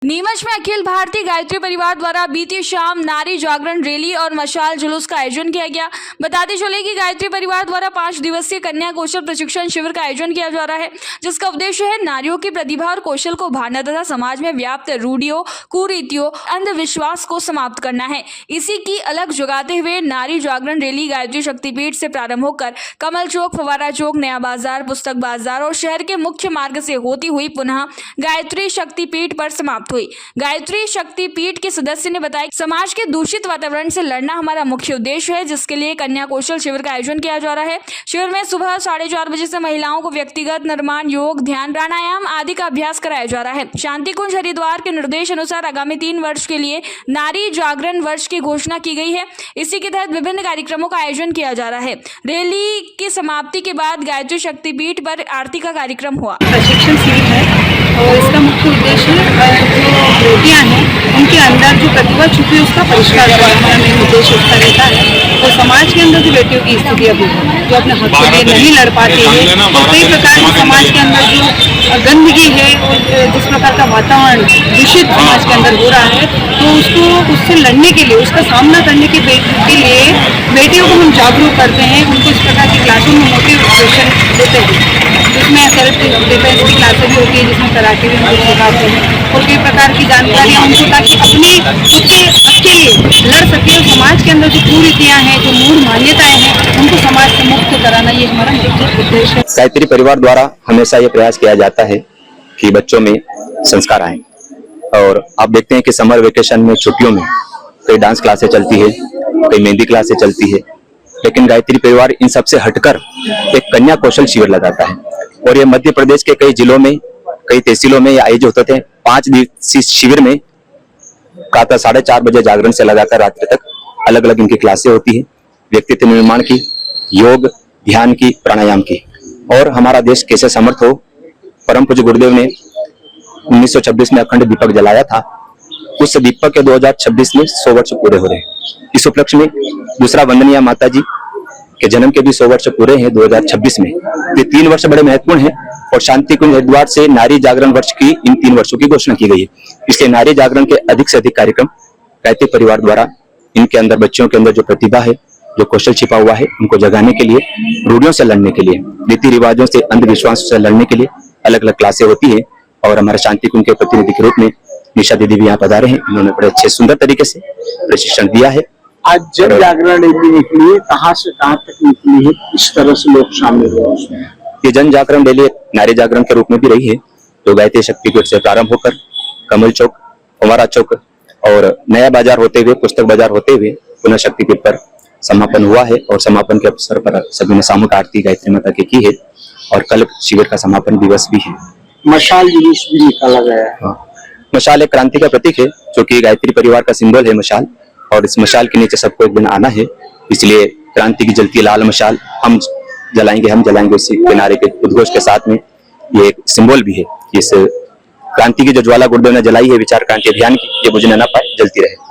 नीमच में अखिल भारतीय गायत्री परिवार द्वारा बीती शाम नारी जागरण रैली और मशाल जुलूस का आयोजन किया गया। बताते चले कि गायत्री परिवार द्वारा 5 दिवसीय कन्या कौशल प्रशिक्षण शिविर का आयोजन किया जा रहा है, जिसका उद्देश्य है नारियों की प्रतिभा और कौशल को उभारना तथा समाज में व्याप्त रूढ़ियों, कुरीतियों, अंधविश्वास को समाप्त करना है। इसी की अलग जगाते हुए नारी जागरण रैली गायत्री शक्तिपीठ से प्रारंभ होकर कमल चौक, फवारा चौक, नया बाजार, पुस्तक बाजार और शहर के मुख्य मार्ग से होती हुई पुनः गायत्री शक्तिपीठ पर समाप्त हुई। गायत्री शक्तिपीठ के सदस्य ने बताया कि समाज के दूषित वातावरण से लड़ना हमारा मुख्य उद्देश्य है, जिसके लिए कन्या कौशल शिविर का आयोजन किया जा रहा है। शिविर में सुबह 4:30 बजे से महिलाओं को व्यक्तिगत निर्माण, योग, ध्यान, प्राणायाम आदि का अभ्यास कराया जा रहा है। शांति कुंज हरिद्वार के निर्देश अनुसार आगामी 3 वर्ष के लिए नारी जागरण वर्ष की घोषणा की गई है। इसी के तहत विभिन्न कार्यक्रमों का आयोजन किया जा रहा है। रैली की समाप्ति के बाद गायत्री शक्तिपीठ पर आरती का कार्यक्रम हुआ। प्रशिक्षण शिविर है और इसका मुख्य उद्देश्य जो बेटियां हैं उनके अंदर जो प्रतिभा छुपी है उसका परिष्कार करना मेन उद्देश्य उसका रहता है। तो समाज के अंदर जो बेटियों की स्थिति अभी जो अपने हक के लिए नहीं लड़ पाती है और कई प्रकार की समाज के अंदर जो गंदगी है और जिस प्रकार का वातावरण दूषित समाज के अंदर हो रहा है, तो उससे लड़ने के लिए, उसका सामना करने के लिए बेटियों को हम जागरूक करते हैं। उनको इस प्रकार की क्लासों में मोटिवेशन देते हैं, जिसमें सेल्फ डिफेंस की क्लासें भी होती है, जिसमें कराटे भी हम सिखाते हैं और कई प्रकार की जानकारियाँ उनको, ताकि अपने खुद के हक के लिए लड़ सके और समाज के अंदर जो कुरीतियाँ हैं, जो मूल मान्यताएं हैं, उनको समाज से मुक्त कराना, ये हमारा मुख्य उद्देश्य है। गायत्री परिवार द्वारा हमेशा ये प्रयास किया जाता है कि बच्चों में संस्कार आए, और आप देखते हैं कि समर वेकेशन में, छुट्टियों में कई डांस क्लासें चलती है, कई मेहंदी क्लासें चलती है, लेकिन गायत्री परिवार इन सबसे हटकर एक कन्या कौशल शिविर लगाता है। और ये मध्य प्रदेश के कई जिलों में, कई तहसीलों में ये आयोजित होते हैं। 5 दिवसीय शिविर में प्रातः 4:30 बजे जागरण से लगाकर रात्रि तक अलग अलग इनकी क्लासें होती है, व्यक्तित्व निर्माण की, योग, ध्यान की, प्राणायाम की। और हमारा देश कैसे समर्थ हो, परम पूज्य गुरुदेव ने 1926 में अखंड दीपक जलाया था, उस दीपक के 2026 में 100 वर्ष पूरे हो रहे हैं। इस उपलक्ष्य में दूसरा वंदनीय माता जी के जन्म के भी 100 वर्ष पूरे हैं 2026 में। ये 3 वर्ष बड़े महत्वपूर्ण हैं और शांति कुंज हरिद्वार से नारी जागरण वर्ष की इन 3 वर्षों की घोषणा की गई है। इसलिए नारी जागरण के अधिक से अधिक कार्यक्रम गायत्री परिवार द्वारा इनके अंदर, बच्चों के अंदर जो प्रतिभा है, जो कौशल छिपा हुआ है, उनको जगाने के लिए, रूढ़ियों से लड़ने के लिए, रीति रिवाजों से, अंधविश्वास से लड़ने के लिए अलग अलग क्लासें होती है। और हमारे शांति कुंज के प्रतिनिधि के रूप में निशा दीदी भी यहाँ पधारे हैं। इन्होंने बड़े अच्छे सुंदर तरीके से प्रशिक्षण दिया है। आज जन जागरण रैली निकली है, कहाँ से कहाँ तक निकली है, इस तरह से लोग शामिल हुए उसमें? ये जन जागरण रैली नारी जागरण के रूप में भी रही है, जो गायत्री शक्तिपीठ से प्रारंभ होकर कमल चौक, फवारा चौक और नया बाजार होते हुए, पुस्तक बाजार होते हुए पुनः शक्तिपीठ पर समापन हुआ है। और समापन के अवसर पर सभी ने सामूहिक आरती गायत्री माता की है और कल शिविर का समापन दिवस भी है। मशाल जुलूस भी निकाला गया है। हाँ, मशाल एक क्रांति का प्रतीक है, जो कि गायत्री परिवार का सिंबल है मशाल, और इस मशाल के नीचे सबको एक दिन आना है। इसलिए क्रांति की जलती लाल मशाल हम जलाएंगे उसी किनारे के उद्घोष के साथ में। ये एक सिंबल भी है, इस क्रांति की जो ज्वाला गुरुदेव ने जलाई है, विचार क्रांति अभियान की, ये बुझने न पाए, जलती रहे।